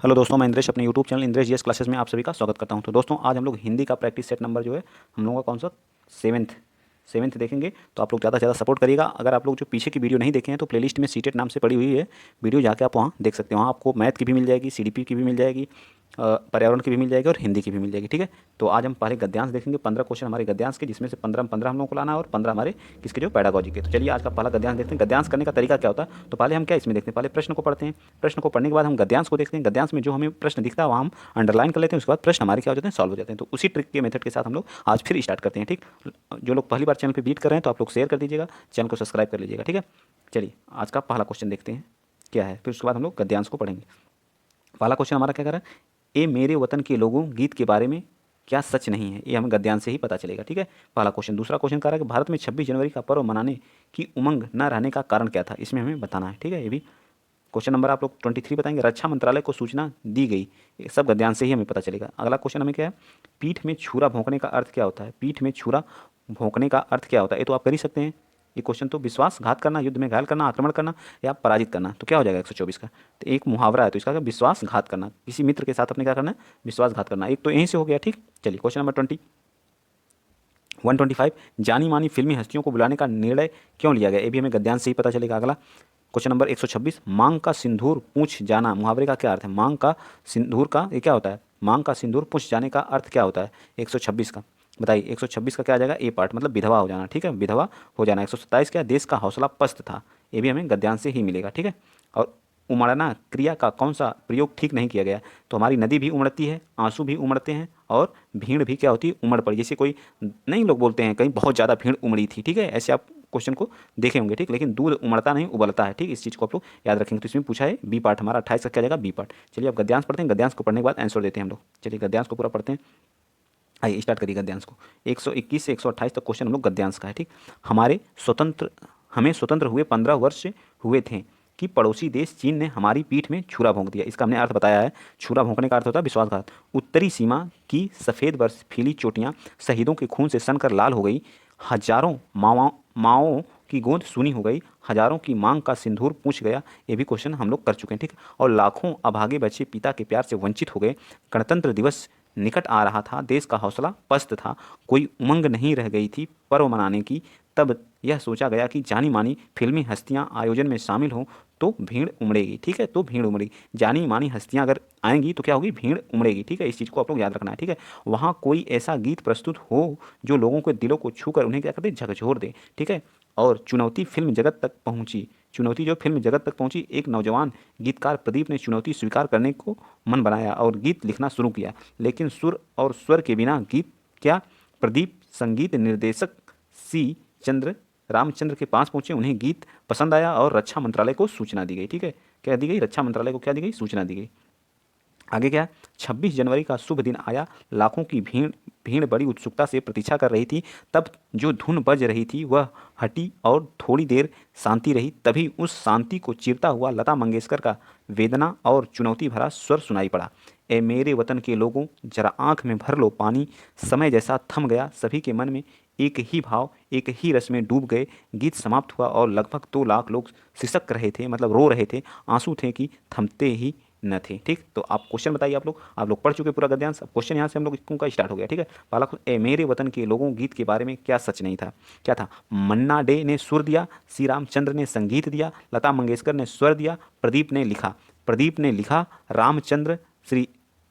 Hello दोस्तों, मैं इंद्रेश अपने YouTube channel Indresh GS classes में आप सभी का स्वागत करता हूं। तो दोस्तों, आज हम लोग हिंदी का प्रैक्टिस सेट नंबर जो है हम लोगों का कौन सा सेवेंथ देखेंगे। तो आप लोग ज़्यादा से ज़्यादा सपोर्ट करिएगा। अगर आप लोग जो पीछे की वीडियो नहीं देखे हैं तो प्लेलिस्ट में सीटेट नाम से पड़ी हुई है वीडियो, जाके आप वहाँ देख सकते हैं। वहाँ आपको मैथ की भी मिल जाएगी, सीडीपी की भी मिल जाएगी, पर्यावरण की भी मिल जाएगी और हिंदी की भी मिल जाएगी। ठीक है, तो आज हम पहले गद्यांश देखेंगे। 15 क्वेश्चन हमारे गद्यांश के, जिसमें से 15 हम लोगों को लाना है और 15 हमारे किसके, जो पैडागोजी के। तो चलिए आज का पहला गद्यांश देखते हैं। गद्यांश करने का तरीका क्या होता है, तो पहले हम क्या इसमें देखते हैं, पहले प्रश्न को पढ़ते हैं। प्रश्न को पढ़ने के बाद हम गद्यांश को देखते हैं। गद्यांश में जो हमें प्रश्न दिखता है वहाँ हम अंडरलाइन कर लेते हैं। उसके बाद प्रश्न हमारे क्या हो जाते हैं, सॉल्व हो जाते हैं। तो उसी ट्रिक के मेथड के साथ हम लोग आज फिर स्टार्ट करते हैं। ठीक, जो लोग पहली बार चैनल पर विजिट कर रहे हैं तो आप लोग शेयर कर दीजिएगा, चैनल को सब्सक्राइब कर लीजिएगा। ठीक है, चलिए आज का पहला क्वेश्चन देखते हैं क्या है, फिर उसके बाद हम लोग गद्यांश को पढ़ेंगे। पहला क्वेश्चन हमारा क्या कर रहा है, ए मेरे वतन के लोगों गीत के बारे में क्या सच नहीं है। ये हमें गद्यांश से ही पता चलेगा। ठीक है, पहला क्वेश्चन। दूसरा क्वेश्चन कह रहा है कि भारत में 26 जनवरी का पर्व मनाने की उमंग न रहने का कारण क्या था, इसमें हमें बताना है। ठीक है, ये भी क्वेश्चन नंबर आप लोग 23 बताएंगे। रक्षा मंत्रालय को सूचना दी गई, ये सब गद्यांश से ही हमें पता चलेगा। अगला क्वेश्चन हमें क्या है, पीठ में छुरा भोंकने का अर्थ क्या होता है। पीठ में छुरा भोंकने का अर्थ क्या होता है, ये तो आप कर ही सकते हैं। ये क्वेश्चन तो विश्वासघात करना, युद्ध में घायल करना, आक्रमण करना या पराजित करना, तो क्या हो जाएगा 124 का। तो एक मुहावरा है, तो इसका क्या, विश्वासघात करना। किसी मित्र के साथ अपने क्या करना है, विश्वासघात करना। एक तो यहीं से हो गया। ठीक, चलिए क्वेश्चन नंबर 125, जानी मानी फिल्मी हस्तियों को बुलाने का निर्णय क्यों लिया गया, ये भी हमें गद्यांश से ही पता चलेगा। अगला क्वेश्चन नंबर 126, मांग का सिंदूर पूछ जाना, मुहावरे का क्या अर्थ है। मांग का सिंदूर का ये क्या होता है, मांग का सिंदूर पूछ जाने का अर्थ क्या होता है 126 का, बताइए। 126 का क्या आ जाएगा, ए पार्ट, मतलब विधवा हो जाना। ठीक है, विधवा हो जाना। 127 क्या है, देश का हौसला पस्त था, ये भी हमें गद्यांश से ही मिलेगा। ठीक है, और उमड़ना क्रिया का कौन सा प्रयोग ठीक नहीं किया गया, तो हमारी नदी भी उमड़ती है, आंसू भी उमड़ते हैं और भीड़ भी क्या होती है, उमड़ पड़ी। जैसे कोई, नहीं लोग बोलते हैं कहीं बहुत ज़्यादा भीड़ उमड़ी थी। ठीक है, ऐसे आप क्वेश्चन को देखे होंगे। ठीक, लेकिन दूध उमड़ता नहीं उबलता है। ठीक, इस चीज़ को आप लोग याद रखेंगे। तो इसमें पूछा है बी पार्ट, हमारा 28 का क्या जाएगा, बी पार्ट। चलिए अब गद्यांश पढ़ते हैं। गद्यांश को पढ़ने के बाद आंसर देते हैं हम लोग। चलिए गद्यांश को पूरा पढ़ते हैं। आइए स्टार्ट करिए गद्यांश को। 121 से 128 तक क्वेश्चन हम लोग गद्यांश का है। ठीक, हमें स्वतंत्र हुए 15 वर्ष हुए थे कि पड़ोसी देश चीन ने हमारी पीठ में छुरा भोंक दिया। इसका हमने अर्थ बताया है। छुरा भोंकने का अर्थ होता है विश्वासघात। उत्तरी सीमा की सफ़ेद बर्फीली चोटियां शहीदों के खून से सनकर लाल हो गई। हजारों माओं की गोंद सुनी हो गई। हजारों की मांग का सिंदूर पूछ गया, ये भी क्वेश्चन हम लोग कर चुके हैं। ठीक, और लाखों अभागे बच्चे पिता के प्यार से वंचित हो गए। गणतंत्र दिवस निकट आ रहा था, देश का हौसला पस्त था, कोई उमंग नहीं रह गई थी पर्व मनाने की। तब यह सोचा गया कि जानी मानी फिल्मी हस्तियां आयोजन में शामिल हों तो भीड़ उमड़ेगी। ठीक है, तो भीड़ उमड़ेगी, जानी मानी हस्तियां अगर आएंगी तो क्या होगी, भीड़ उमड़ेगी। ठीक है, इस चीज़ को आप लोग याद रखना है। ठीक है, वहाँ कोई ऐसा गीत प्रस्तुत हो जो लोगों के दिलों को छू कर उन्हें क्या करते, झकझोर दे। ठीक है, और चुनौती फिल्म जगत तक पहुंची। चुनौती जो फिल्म जगत तक पहुंची, एक नौजवान गीतकार प्रदीप ने चुनौती स्वीकार करने को मन बनाया और गीत लिखना शुरू किया। लेकिन सुर और स्वर के बिना गीत क्या। प्रदीप संगीत निर्देशक सी चंद्र रामचंद्र के पास पहुंचे, उन्हें गीत पसंद आया और रक्षा मंत्रालय को सूचना दी गई। ठीक है, क्या दी गई, रक्षा मंत्रालय को क्या दी गई, सूचना दी गई। आगे क्या है, 26 जनवरी का शुभ दिन आया, लाखों की भीड़ भीड़ बड़ी उत्सुकता से प्रतीक्षा कर रही थी। तब जो धुन बज रही थी वह हटी और थोड़ी देर शांति रही। तभी उस शांति को चीरता हुआ लता मंगेशकर का वेदना और चुनौती भरा स्वर सुनाई पड़ा। ए मेरे वतन के लोगों, जरा आंख में भर लो पानी। समय जैसा थम गया, सभी के मन में एक ही भाव, एक ही रस में डूब गए। गीत समाप्त हुआ और लगभग 2 लाख लोग सिसक रहे थे, मतलब रो रहे थे। आंसू थे कि थमते ही न थे। ठीक, तो आप क्वेश्चन बताइए। आप लोग पढ़ चुके पूरा गद्यांश। अब क्वेश्चन यहाँ से हम लोग इसको का स्टार्ट हो गया। ठीक है, पहला ए मेरे वतन के लोगों गीत के बारे में क्या सच नहीं था, क्या था। मन्ना डे ने सुर दिया, श्री रामचंद्र ने संगीत दिया, लता मंगेशकर ने स्वर दिया, प्रदीप ने लिखा, रामचंद्र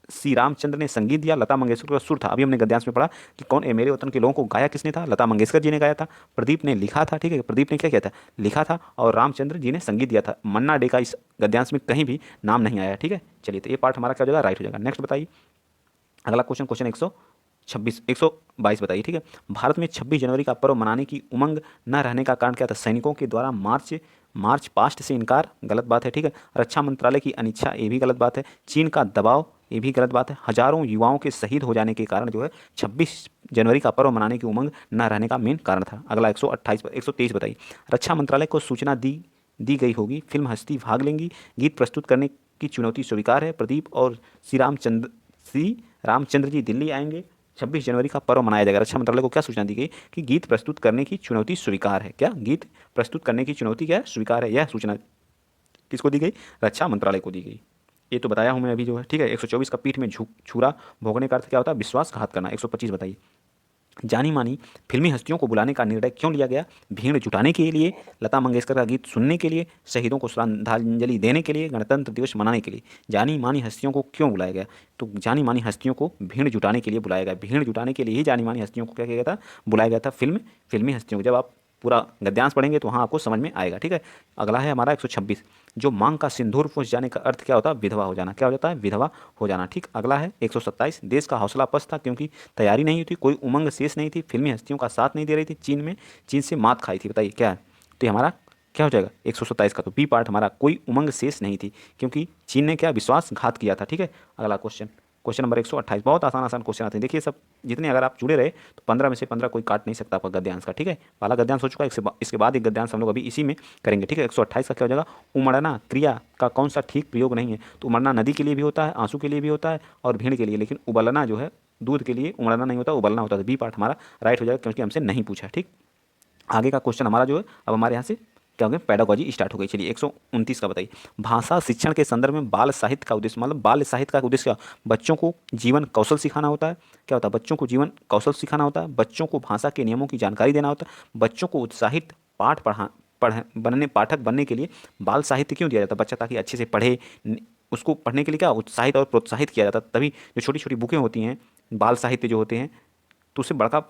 श्री रामचंद्र ने संगीत दिया, लता मंगेशकर का सुर था। अभी हमने गद्यांश में पढ़ा कि कौन, ए मेरे वतन के लोगों को गाया किसने था, लता मंगेशकर जी ने गाया था। प्रदीप ने लिखा था। ठीक है, प्रदीप ने क्या किया था, लिखा था, और रामचंद्र जी ने संगीत दिया था। मन्ना डे का इस गद्यांश में कहीं भी नाम नहीं आया। ठीक है, चलिए तो ये पार्ट हमारा क्या हो जाएगा, राइट हो जाएगा। नेक्स्ट बताइए अगला क्वेश्चन, क्वेश्चन 122 बताइए। ठीक है, भारत में 26 जनवरी का पर्व मनाने की उमंग न रहने का कारण क्या था। सैनिकों के द्वारा मार्च पास्ट से इनकार, गलत बात है। ठीक है, रक्षा मंत्रालय की अनिच्छा, ये भी गलत बात है। चीन का दबाव, ये भी गलत बात है। हजारों युवाओं के शहीद हो जाने के कारण जो है 26 जनवरी का पर्व मनाने की उमंग न रहने का मेन कारण था। अगला 123 बताइए। रक्षा मंत्रालय को सूचना दी गई होगी, फिल्म हस्ती भाग लेंगी, गीत प्रस्तुत करने की चुनौती स्वीकार है। प्रदीप और श्री रामचंद्र जी दिल्ली आएंगे, 26 जनवरी का पर्व मनाया जाएगा। रक्षा मंत्रालय को क्या सूचना दी गई कि गीत प्रस्तुत करने की चुनौती स्वीकार है। क्या, गीत प्रस्तुत करने की चुनौती क्या है, स्वीकार है। यह सूचना किसको दी गई, रक्षा मंत्रालय को दी गई। ये तो बताया हूँ मैं अभी जो है, ठीक है। 124 का पीठ में छुरा भोगने का अर्थ क्या होता है? विश्वासघात करना। 125 बताइए, जानी मानी फिल्मी हस्तियों को बुलाने का निर्णय क्यों लिया गया? भीड़ जुटाने के लिए, लता मंगेशकर का गीत सुनने के लिए, शहीदों को श्रद्धांजलि देने के लिए, गणतंत्र दिवस मनाने के लिए। जानी मानी हस्तियों को क्यों बुलाया गया? तो जानी मानी हस्तियों को भीड़ जुटाने के लिए बुलाया गया। भीड़ जुटाने के लिए ही जानी मानी हस्तियों को क्या किया गया था? बुलाया गया था। फिल्मी हस्तियों को। जब आप पूरा गद्यांश पढ़ेंगे तो वहाँ आपको समझ में आएगा, ठीक है। अगला है हमारा 126, जो मांग का सिंदूर फूस जाने का अर्थ क्या होता है? विधवा हो जाना। क्या हो जाता है? विधवा हो जाना, ठीक। अगला है 127, देश का हौसला पस्त था क्योंकि तैयारी नहीं थी, कोई उमंग शेष नहीं थी, फिल्मी हस्तियों का साथ नहीं दे रही थी, चीन से मात खाई थी। बताइए क्या है? तो ये हमारा क्या हो जाएगा? 127 का तो बी पार्ट हमारा, कोई उमंग शेष नहीं थी क्योंकि चीन ने क्या विश्वासघात किया था, ठीक है। अगला क्वेश्चन नंबर 128, बहुत आसान आसान क्वेश्चन आते हैं। देखिए सब जितने अगर आप जुड़े रहे तो 15 में से 15 कोई काट नहीं सकता आपका गद्यांश का, ठीक है। पहला गद्यांश हो चुका है, इसके बाद एक गद्यांश हम लोग अभी इसी में करेंगे, ठीक है। 128 का क्या हो जाएगा? उमड़ना क्रिया का कौन सा ठीक प्रयोग नहीं है? तो उमड़ना नदी के लिए भी होता है, आंसू के लिए भी होता है और भीड़ के लिए, लेकिन उबलना जो है दूध के लिए उमड़ना नहीं होता, उबलना होता है। बी पार्ट हमारा राइट हो जाएगा क्योंकि हमसे नहीं पूछा, ठीक। आगे का क्वेश्चन हमारा जो है अब हमारे यहाँ से क्या हो गया? पेडागोजी स्टार्ट हो गई। चलिए 129 का बताइए, भाषा शिक्षण के संदर्भ में बाल साहित्य का उद्देश्य, मतलब बाल साहित्य का उद्देश्य क्या? बच्चों को जीवन कौशल सिखाना होता है। क्या होता है? बच्चों को जीवन कौशल सिखाना होता है, बच्चों को भाषा के नियमों की जानकारी देना होता है, बच्चों को उत्साहित पाठक बनने के लिए बाल साहित्य क्यों दिया जाता है? बच्चा ताकि अच्छे से पढ़े, उसको पढ़ने के लिए क्या उत्साहित और प्रोत्साहित किया जाता है। तभी जो छोटी छोटी बुकें होती हैं बाल साहित्य जो होते हैं, तो उससे बड़का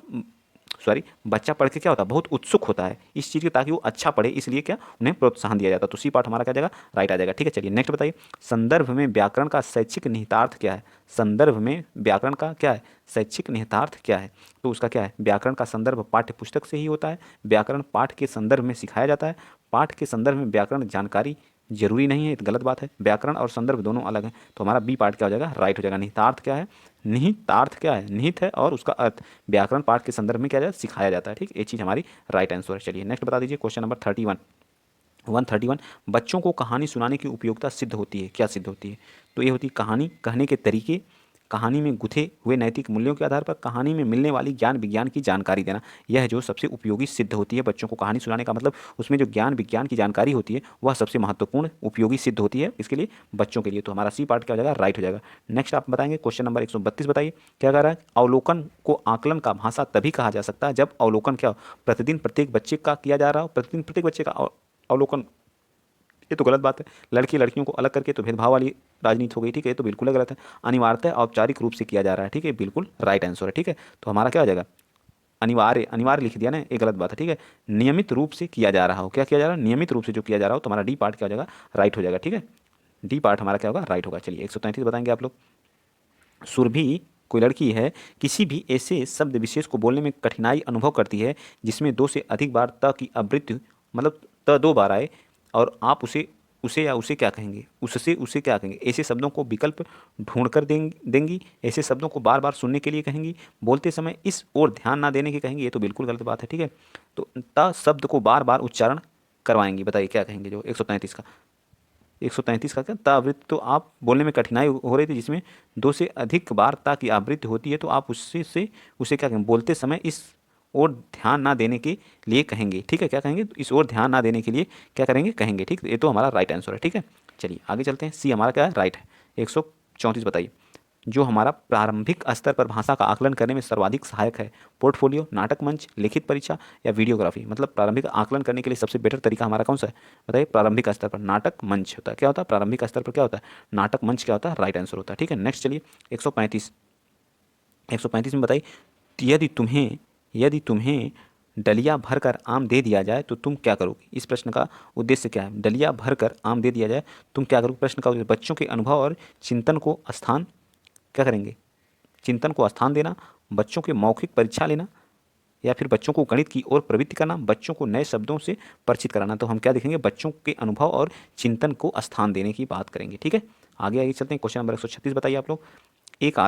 बच्चा पढ़ के क्या होता है? बहुत उत्सुक होता है इस चीज़ के, ताकि वो अच्छा पढ़े, इसलिए क्या उन्हें प्रोत्साहन दिया जाता है। तो सी पार्ट हमारा क्या जाएगा? राइट आ जाएगा, ठीक है। चलिए नेक्स्ट बताइए, संदर्भ में व्याकरण का शैक्षिक निहितार्थ क्या है? संदर्भ में व्याकरण का क्या है? शैक्षिक निहितार्थ क्या है? तो उसका क्या है? व्याकरण का संदर्भ पाठ्य पुस्तक से ही होता है, व्याकरण पाठ के संदर्भ में सिखाया जाता है, पाठ के संदर्भ में व्याकरण जानकारी जरूरी नहीं है, ये तो गलत बात है। व्याकरण और संदर्भ दोनों अलग हैं, तो हमारा बी पार्ट क्या हो जाएगा? राइट हो जाएगा। निहितार्थ क्या है? निहितार्थ क्या है? निहित है और उसका अर्थ व्याकरण पाठ के संदर्भ में क्या जाए? सिखाया जाता है, ठीक। ये चीज़ हमारी राइट आंसर है। चलिए नेक्स्ट बता दीजिए, क्वेश्चन नंबर 131, बच्चों को कहानी सुनाने की उपयोगिता सिद्ध होती है। क्या सिद्ध होती है? तो ये होती है कहानी कहने के तरीके, कहानी में गुथे हुए नैतिक मूल्यों के आधार पर कहानी में मिलने वाली ज्ञान विज्ञान की जानकारी देना, यह जो सबसे उपयोगी सिद्ध होती है। बच्चों को कहानी सुनाने का मतलब उसमें जो ज्ञान विज्ञान की जानकारी होती है वह सबसे महत्वपूर्ण उपयोगी सिद्ध होती है इसके लिए, बच्चों के लिए। तो हमारा सी पार्ट क्या हो जाएगा? राइट हो जाएगा। नेक्स्ट आप बताएंगे क्वेश्चन नंबर 132 बताइए, क्या कह रहा है? अवलोकन को आकलन का भाषा तभी कहा जा सकता है जब अवलोकन क्या हो? प्रतिदिन प्रत्येक बच्चे का किया जा रहा हो, प्रतिदिन प्रत्येक बच्चे का अवलोकन। ये तो गलत बात है, लड़की लड़कियों को अलग करके तो भेदभाव वाली राजनीति हो गई, ठीक है। ये तो बिल्कुल गलत है। अनिवार्यतः औपचारिक रूप से किया जा रहा है, ठीक है, बिल्कुल राइट आंसर है, ठीक है। तो हमारा क्या हो जाएगा? अनिवार्य लिख दिया ना, ये गलत बात है, ठीक है। नियमित रूप से किया जा रहा हो, क्या किया जा रहा है? नियमित रूप से जो किया जा रहा हो, तो हमारा डी पार्ट क्या हो जाएगा? राइट हो जाएगा, ठीक है। डी पार्ट हमारा क्या होगा? राइट होगा। चलिए 133 बताएंगे आप लोग, सुरभि कोई लड़की है, किसी भी ऐसे शब्द विशेष को बोलने में कठिनाई अनुभव करती है जिसमें दो से अधिक बार त की आवृत्ति, मतलब त दो बार आए, और आप उसे उसे या उसे क्या कहेंगे? उससे उसे क्या कहेंगे? ऐसे शब्दों को विकल्प ढूंढ कर देंगी, ऐसे शब्दों को बार बार सुनने के लिए कहेंगी, बोलते समय इस ओर ध्यान ना देने की कहेंगी। ये तो बिल्कुल गलत बात है, ठीक है। तो त शब्द को बार बार उच्चारण करवाएंगी। बताइए क्या कहेंगे? जो 133 का 133 का क्या? ता आवृत्ति, तो आप बोलने में कठिनाई हो रही थी जिसमें दो से अधिक बार ता की आवृत्ति होती है, तो आप उससे से उसे क्या कहेंगे? बोलते समय इस और ध्यान ना देने के लिए कहेंगे, ठीक है। क्या कहेंगे? तो इस और ध्यान ना देने के लिए क्या करेंगे? कहेंगे, ठीक। ये तो हमारा राइट आंसर है, ठीक है। चलिए आगे चलते हैं, सी हमारा क्या है? राइट है। 134 बताइए, जो हमारा प्रारंभिक स्तर पर भाषा का आकलन करने में सर्वाधिक सहायक है? पोर्टफोलियो, नाटक मंच, लिखित परीक्षा या वीडियोग्राफी? मतलब प्रारंभिक आकलन करने के लिए सबसे बेटर तरीका हमारा कौन सा है? बताइए। प्रारंभिक स्तर पर नाटक मंच होता है। क्या होता है प्रारंभिक स्तर पर? क्या होता है? नाटक मंच। क्या होता है? राइट आंसर होता है, ठीक है। नेक्स्ट चलिए 135 में बताइए, यदि तुम्हें डलिया भरकर आम दे दिया जाए तो तुम क्या करोगे? इस प्रश्न का उद्देश्य क्या है? डलिया भरकर आम दे दिया जाए तुम क्या करोगे? प्रश्न का उद्देश्य बच्चों के अनुभव और चिंतन को स्थान क्या करेंगे? चिंतन को स्थान देना, बच्चों के मौखिक परीक्षा लेना, या फिर बच्चों को गणित की ओर प्रवृत्ति करना, बच्चों को नए शब्दों से परिचित कराना। तो हम क्या देखेंगे? बच्चों के अनुभव और चिंतन को स्थान देने की बात करेंगे, ठीक है। आगे आगे चलते हैं, क्वेश्चन नंबर 136 बताइए आप लोग, एक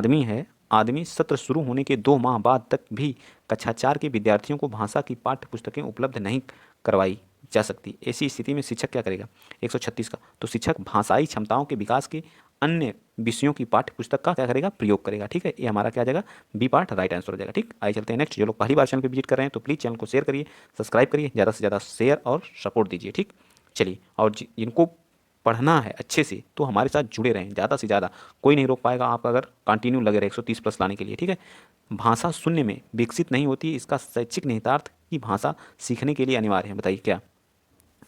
आदमी सत्र शुरू होने के 2 माह बाद तक भी कक्षा 4 के विद्यार्थियों को भाषा की पाठ्य पुस्तकें उपलब्ध नहीं करवाई जा सकती, ऐसी स्थिति में शिक्षक क्या करेगा? 136 का, तो शिक्षक भाषाई क्षमताओं के विकास के अन्य विषयों की पाठ्य पुस्तक का क्या करेगा? प्रयोग करेगा, ठीक है। ये हमारा क्या आ जाएगा? बी पार्ट राइट आंसर हो जाएगा, ठीक। आइए चलते हैं नेक्स्ट। जो लोग पहली बार चैनल पर विजिट कर रहे हैं तो प्लीज़ चैनल को शेयर करिए, सब्सक्राइब करिए, ज़्यादा से ज़्यादा शेयर और सपोर्ट दीजिए, ठीक। चलिए, और जिनको पढ़ना है अच्छे से तो हमारे साथ जुड़े रहें ज़्यादा से ज़्यादा। कोई नहीं रोक पाएगा आप अगर कंटिन्यू लगे रहे 130 प्लस लाने के लिए, ठीक है। भाषा शून्य में विकसित नहीं होती, इसका शैक्षिक निहितार्थ की भाषा सीखने के लिए अनिवार्य है। बताइए क्या?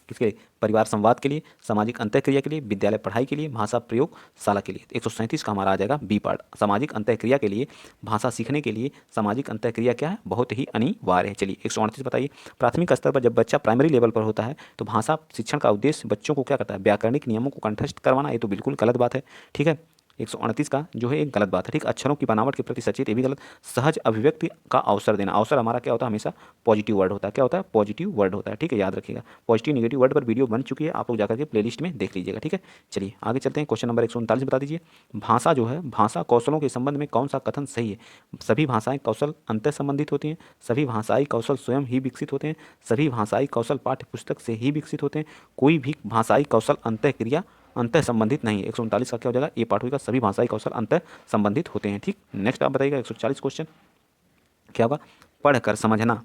किसके लिए? परिवार संवाद के लिए, सामाजिक अंतःक्रिया के लिए, विद्यालय पढ़ाई के लिए, भाषा प्रयोगशाला के लिए। 137 का हमारा आ जाएगा बी पार्ट। सामाजिक अंतःक्रिया के लिए, भाषा सीखने के लिए सामाजिक अंतःक्रिया क्या है? बहुत ही अनिवार्य है। चलिए 138 बताइए। प्राथमिक स्तर पर जब बच्चा प्राइमरी लेवल पर होता है तो भाषा शिक्षण का उद्देश्य बच्चों को क्या करता है? व्याकरणिक नियमों को कंठस्थ करवाना। ये तो बिल्कुल गलत बात है, ठीक है। 138 का जो है एक गलत बात है, ठीक। अक्षरों की बनावट के प्रति सचेत, ये भी गलत। सहज अभिव्यक्ति का अवसर देना। अवसर हमारा क्या होता है? हमेशा पॉजिटिव वर्ड होता है। क्या होता है? पॉजिटिव वर्ड होता है, ठीक है, याद रखिएगा। पॉजिटिव निगेटिव वर्ड पर वीडियो बन चुकी है, आप लोग जाकर के प्लेलिस्ट में देख लीजिएगा, ठीक है। चलिए आगे चलते हैं। क्वेश्चन नंबर 139 बता दीजिए। भाषा जो है, भाषा कौशलों के संबंध में कौन सा कथन सही है? सभी भाषाएं कौशल अंतर संबंधित होती हैं, सभी भाषाई कौशल स्वयं ही विकसित होते हैं, सभी भाषाई कौशल पाठ्य पुस्तक से ही विकसित होते हैं, कोई भी भाषाई कौशल अंतःक्रिया अंतर संबंधित नहीं है। 139 का क्या हो जाएगा? ए पार्ट होगा। सभी भाषाई कौशल अंतर संबंधित होते हैं, ठीक। नेक्स्ट आप बताइएगा 140 क्वेश्चन क्या होगा? पढ़कर समझना,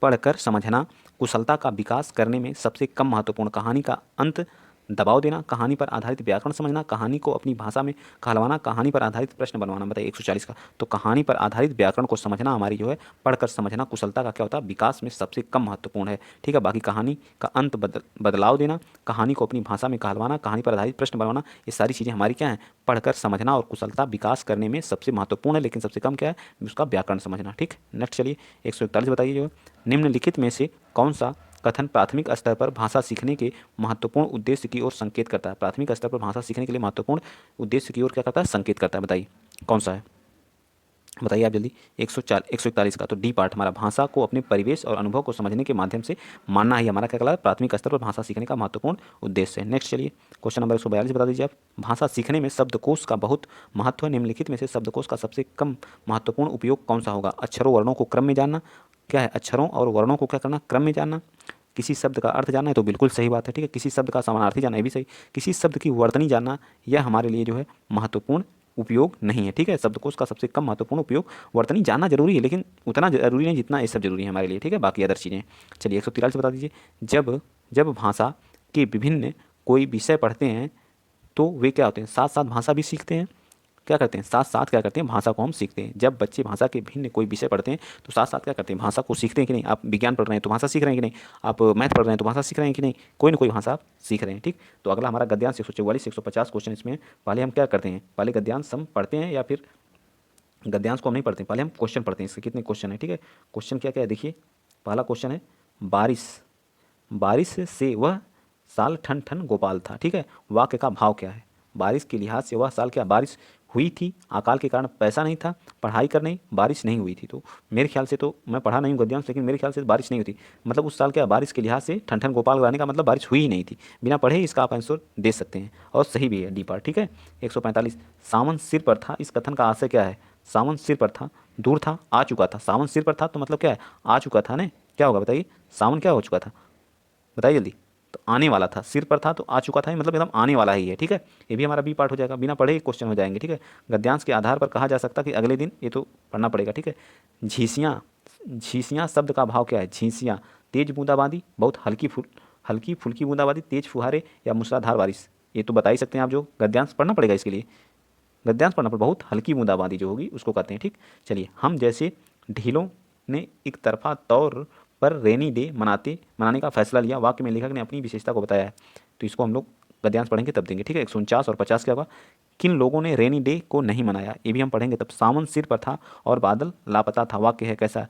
पढ़कर समझना कुशलता का विकास करने में सबसे कम महत्वपूर्ण। कहानी का अंत दबाव देना, कहानी पर आधारित व्याकरण समझना, कहानी को अपनी भाषा में कहलवाना, कहानी पर आधारित प्रश्न बनवाना। बताइए 140 का। तो कहानी पर आधारित व्याकरण को समझना हमारी जो है पढ़कर समझना कुशलता का क्या होता है? विकास में सबसे कम महत्वपूर्ण है, ठीक है। बाकी कहानी का अंत बदलाव देना, कहानी को अपनी भाषा में कहलवाना, कहानी पर आधारित प्रश्न बनवाना, ये सारी चीज़ें हमारी क्या हैं? पढ़कर समझना और कुशलता विकास करने में सबसे महत्वपूर्ण है, लेकिन सबसे कम क्या है? उसका व्याकरण समझना, ठीक। नेक्स्ट चलिए 141 बताइए। जो निम्नलिखित में से कौन सा कथन प्राथमिक स्तर पर भाषा सीखने के महत्वपूर्ण उद्देश्य की ओर संकेत करता है? प्राथमिक स्तर पर भाषा सीखने के लिए महत्वपूर्ण उद्देश्य की ओर क्या करता है? संकेत करता है। बताइए कौन सा है? बताइए आप जल्दी। 141 का तो डी पार्ट हमारा, भाषा को अपने परिवेश और अनुभव को समझने के माध्यम से मानना ही हमारा क्या कहलाता है? प्राथमिक स्तर पर भाषा सीखने का महत्वपूर्ण उद्देश्य है। नेक्स्ट चलिए क्वेश्चन नंबर 142 बता दीजिए आप। भाषा सीखने में शब्दकोश का बहुत महत्व है, निम्नलिखित में से शब्दकोश का सबसे कम महत्वपूर्ण उपयोग कौन सा होगा? अक्षरों वर्णों को क्रम में जानना, क्या है? अक्षरों और वर्णों को क्या करना? क्रम में जानना। किसी शब्द का अर्थ जानना है तो बिल्कुल सही बात है, ठीक है। किसी शब्द का समानार्थी जानना, ये भी सही। किसी शब्द की वर्तनी जानना, यह हमारे लिए जो है महत्वपूर्ण उपयोग नहीं है, ठीक है। शब्दकोश का सबसे कम महत्वपूर्ण उपयोग, वर्तनी जानना जरूरी है लेकिन उतना जरूरी नहीं जितना ये सब जरूरी है हमारे लिए, ठीक है। बाकी अदर चीज़ें। चलिए 143 बता दीजिए। जब जब भाषा के विभिन्न कोई विषय पढ़ते हैं तो वे क्या होते हैं? साथ साथ भाषा भी सीखते हैं। क्या करते हैं? साथ साथ क्या करते हैं? भाषा को हम सीखते हैं। जब बच्चे भाषा के भिन्न कोई विषय पढ़ते हैं तो साथ साथ क्या करते हैं? भाषा को सीखते हैं कि नहीं? आप विज्ञान पढ़ रहे हैं तो भाषा सीख रहे हैं कि नहीं? आप मैथ पढ़ रहे हैं तो भाषा सीख रहे हैं कि नहीं? कोई ना कोई भाषा आप सीख रहे हैं, ठीक। तो अगला हमारा गद्यांश 144 150 क्वेश्चन इसमें। पहले हम क्या करते हैं? पहले गद्यांश हम पढ़ते हैं या फिर गद्यांश को हम नहीं पढ़ते हैं, पहले हम क्वेश्चन पढ़ते हैं। इसके कितने क्वेश्चन है, ठीक है। क्वेश्चन क्या क्या है देखिए। पहला क्वेश्चन है, बारिश बारिश से वह साल ठन ठन गोपाल था, ठीक है। वाक्य का भाव क्या है? बारिश के लिहाज से वह साल क्या? बारिश हुई थी, अकाल के कारण पैसा नहीं था, पढ़ाई करने बारिश नहीं हुई थी। तो मेरे ख्याल से, तो मैं पढ़ा नहीं हूँ गद्यांश, लेकिन मेरे ख्याल से बारिश नहीं हुई थी, मतलब उस साल क्या बारिश के लिहाज से ठन ठन गोपाल गाने का मतलब बारिश हुई ही नहीं थी। बिना पढ़े ही इसका आप आंसर दे सकते हैं और सही भी है, डी पार्ट, ठीक है। 145 सावन सिर पर था, इस कथन का आशय क्या है? सावन सिर पर था, दूर था, आ चुका था। सावन सिर पर था तो मतलब क्या है? आ चुका था ना। क्या होगा बताइए? सावन क्या हो चुका था? बताइए जल्दी। तो आने वाला था, सिर पर था तो आ चुका था, मतलब एकदम आने वाला ही है, ठीक है। ये भी हमारा बी पार्ट हो जाएगा, बिना पढ़े ही क्वेश्चन हो जाएंगे, ठीक है। गद्यांश के आधार पर कहा जा सकता कि अगले दिन, ये तो पढ़ना पड़ेगा, ठीक है। झीसियाँ, झीसियाँ शब्द का भाव क्या है? झीसियाँ तेज बूंदाबांदी, बहुत हल्की फुल्की बूंदाबांदी, तेज फुहारे या मूसलाधार बारिश। ये तो बता ही सकते हैं आप, जो गद्यांश पढ़ना पड़ेगा इसके लिए। गद्यांश पढ़ना पड़ेगा, बहुत हल्की बूंदाबांदी जो होगी उसको कहते हैं, ठीक। चलिए, हम जैसे ढीलों ने एक तरफा तौर पर रेनी डे मनाने का फैसला लिया। वाक्य में लेखक ने अपनी विशेषता को बताया है, तो इसको हम लोग गद्यांश पढ़ेंगे तब देंगे, ठीक है। 149 और 50 क्या होगा? किन लोगों ने रेनी डे को नहीं मनाया? ये भी हम पढ़ेंगे तब। सावन सिर पर था और बादल लापता था। वाक्य है कैसा?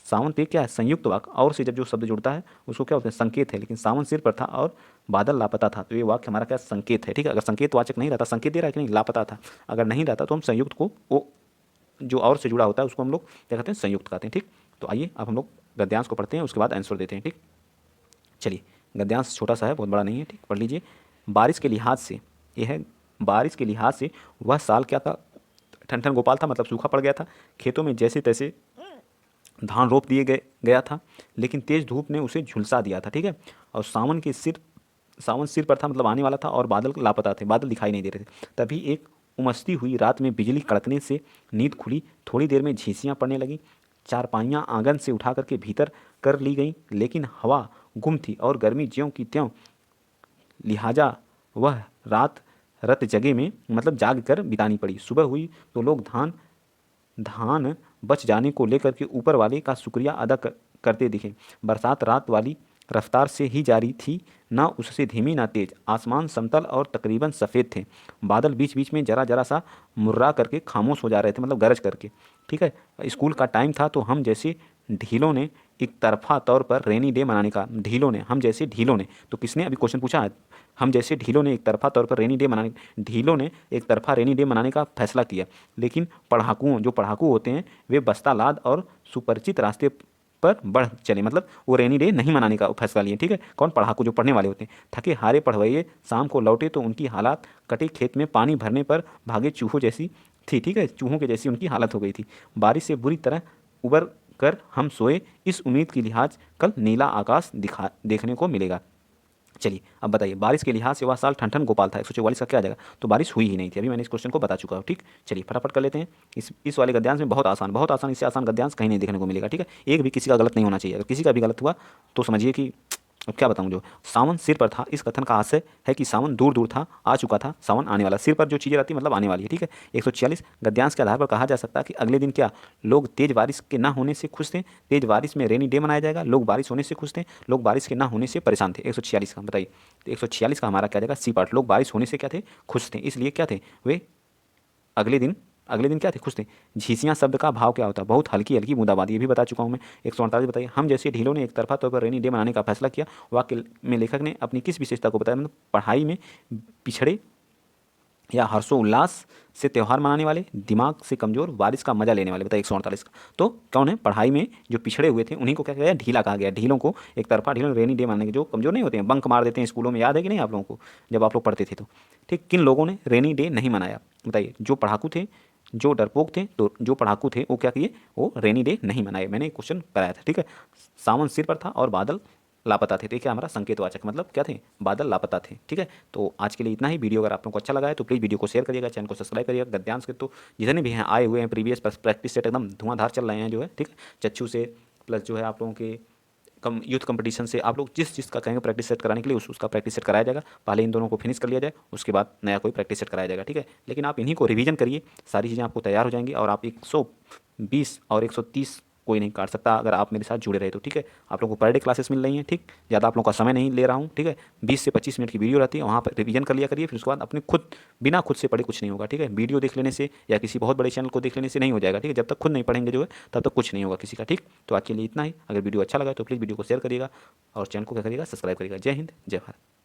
सावन पे क्या है? संयुक्त वाक्य, और से जब जो शब्द जुड़ता है उसको क्या होता है? संकेत है। लेकिन सावन सिर पर था और बादल लापता था, तो ये वाक्य हमारा क्या? संकेत है, ठीक है। अगर संकेत वाचक नहीं रहता, संकेत दे रहा है कि नहीं? लापता था, अगर नहीं रहता तो हम संयुक्त को, वो जो और से जुड़ा होता है उसको हम लोग क्या कहते हैं? संयुक्त कहते हैं, ठीक। तो आइए अब हम लोग गद्यांश को पढ़ते हैं, उसके बाद आंसर देते हैं, ठीक। चलिए, गद्यांश छोटा सा है, बहुत बड़ा नहीं है, ठीक। पढ़ लीजिए। बारिश के लिहाज से, यह है, बारिश के लिहाज से वह साल क्या था? ठन ठन गोपाल था, मतलब सूखा पड़ गया था। खेतों में जैसे तैसे धान रोप दिए गया था, लेकिन तेज धूप ने उसे झुलसा दिया था, ठीक है। और सावन सिर पर था, मतलब आने वाला था, और बादल लापता थे, बादल दिखाई नहीं दे रहे थे। तभी एक उमसती हुई रात में बिजली कड़कने से नींद खुली। थोड़ी देर में झींसियाँ पड़ने लगीं। चारपाइयाँ आंगन से उठा करके भीतर कर ली गईं, लेकिन हवा गुम थी और गर्मी ज्यों की त्यों, लिहाजा वह रात रत जगे में मतलब जाग कर बितानी पड़ी। सुबह हुई तो लोग धान बच जाने को लेकर के ऊपर वाले का शुक्रिया अदा करते दिखे। बरसात रात वाली रफ्तार से ही जारी थी, ना उससे धीमी ना तेज। आसमान समतल और तकरीबन सफ़ेद थे। बादल बीच बीच में जरा जरा सा मुर्रा करके खामोश हो जा रहे थे, मतलब गरज करके। ठीक है, स्कूल का टाइम था तो हम जैसे ढीलों ने एक तरफा तौर पर रेनी डे मनाने का, ढीलों ने, हम जैसे ढीलों ने, तो किसने अभी क्वेश्चन पूछा है, हम जैसे ढीलों ने एक तरफा तौर पर रेनी डे मनाने, ढीलों ने एक तरफा रेनी डे मनाने का फैसला किया। लेकिन पढ़ाकुओं, जो पढ़ाकू होते हैं, वे बस्ता लाद और सुपरिचित रास्ते पर बढ़ चले, मतलब वो रेनी डे नहीं मनाने का फैसला लिए। ठीक है, कौन, पढ़ाकू, जो पढ़ने वाले होते हैं। थके हारे पढ़वैये शाम को लौटे तो उनकी हालात कटे खेत में पानी भरने पर भागे चूहों जैसी थी। ठीक है, चूहों के जैसी उनकी हालत हो गई थी। बारिश से बुरी तरह उबर कर हम सोए, इस उम्मीद की लिहाज कल नीला आकाश देखने को मिलेगा। चलिए अब बताइए, बारिश के लिहाज से वह साल ठन ठन गोपाल था। 144 का क्या आ जाएगा, तो बारिश हुई ही नहीं थी। अभी मैंने इस क्वेश्चन को बता चुका हूँ। ठीक, चलिए फटाफट कर लेते हैं। इस वाले गद्यांश में बहुत आसान, बहुत आसान, इससे आसान गद्यांश कहीं नहीं देखने को मिलेगा। ठीक है, एक भी किसी का गलत नहीं होना चाहिए। अगर किसी का भी गलत हुआ तो समझिए कि अब क्या बताऊं। जो सावन सिर पर था, इस कथन का आशय है कि सावन दूर दूर था, आ चुका था, सावन आने वाला। सिर पर जो चीज़ें रहती मतलब आने वाली है। ठीक है, 146 गद्यांश के आधार पर कहा जा सकता है कि अगले दिन क्या, लोग तेज बारिश के ना होने से खुश थे। तेज बारिश में रेनी डे मनाया जाएगा। लोग बारिश होने से खुश थे, लोग बारिश के ना होने से परेशान थे। 146 का बताइए, तो 146 का हमारा क्या जाएगा, सी पार्ट। लोग बारिश होने से क्या थे, खुश थे, इसलिए क्या थे वे, अगले दिन क्या थे, खुश थे। झीसियाँ शब्द का भाव क्या होता है, बहुत हल्की हल्की बूंदाबांदी, ये भी बता चुका हूँ मैं। 148 बताइए, हम जैसे ढीलों ने एक तरफा तौर पर रेनी डे मनाने का फैसला किया। वाक्य में लेखक ने अपनी किस विशेषता को बताया, मतलब पढ़ाई में पिछड़े या हर्षोल्लास से त्यौहार मनाने वाले, दिमाग से कमजोर, बारिश का मजा लेने वाले। बताइए 148 का तो कौन है, पढ़ाई में जो पिछड़े हुए थे उन्हीं को क्या कहा गया, ढीला कहा गया। ढीलों को एक तरफा, ढीलों रेनी डे मनाने के, जो कमजोर नहीं होते हैं, बंक मार देते हैं स्कूलों में, याद है कि नहीं आप लोगों को जब आप लोग पढ़ते थे तो। ठीक, किन लोगों ने रेनी डे नहीं मनाया, बताइए। जो पढ़ाकू थे, जो डरपोक थे, तो जो पढ़ाकू थे वो क्या किए, वो रेनी डे नहीं मनाए। मैंने क्वेश्चन कराया था। ठीक है, सावन सिर पर था और बादल लापता थे। देखिए हमारा संकेतवाचक, मतलब क्या थे, बादल लापता थे। ठीक है, तो आज के लिए इतना ही। वीडियो अगर आप लोगों को अच्छा लगा है तो प्लीज़ वीडियो को शेयर करिएगा, चैनल को सब्सक्राइब करिएगा। गद्यांश के तो जितने भी हैं आए हुए हैं प्रीवियस प्रैक्टिस सेट एकदम धुआंधार चल रहे हैं जो है। ठीक है, चच्चू से प्लस जो है आप लोगों के यूथ कंपटीशन से, आप लोग जिस चीज़ का कहेंगे प्रैक्टिस सेट कराने के लिए उसका प्रैक्टिस सेट कराया जाएगा। पहले इन दोनों को फिनिश कर लिया जाए, उसके बाद नया कोई प्रैक्टिस सेट कराया जाएगा। ठीक है, लेकिन आप इन्हीं को रिवीजन करिए, सारी चीज़ें आपको तैयार हो जाएंगी और आप 120 और 130 कोई नहीं काट सकता अगर आप मेरे साथ जुड़े रहे तो। ठीक है, आप लोगों को पर डे क्लासेस मिल रही हैं। ठीक, ज़्यादा आप लोगों का समय नहीं ले रहा हूँ। ठीक है, 20 से 25 मिनट की वीडियो रहती है, वहाँ पर रिवीजन कर लिया करिए। फिर उसके बाद अपने बिना खुद से पढ़े कुछ नहीं होगा। ठीक है, वीडियो देख लेने से या किसी बहुत बड़े चैनल को देख लेने से नहीं हो जाएगा। ठीक है, जब तक खुद नहीं पढ़ेंगे जो है तब तक कुछ नहीं होगा किसी का। ठीक, तो आज के लिए इतना ही। अगर वीडियो अच्छा लगा तो प्लीज़ वीडियो को शेयर करिएगा और चैनल को क्या करिएगा, सब्सक्राइब करिएगा। जय हिंद, जय भारत।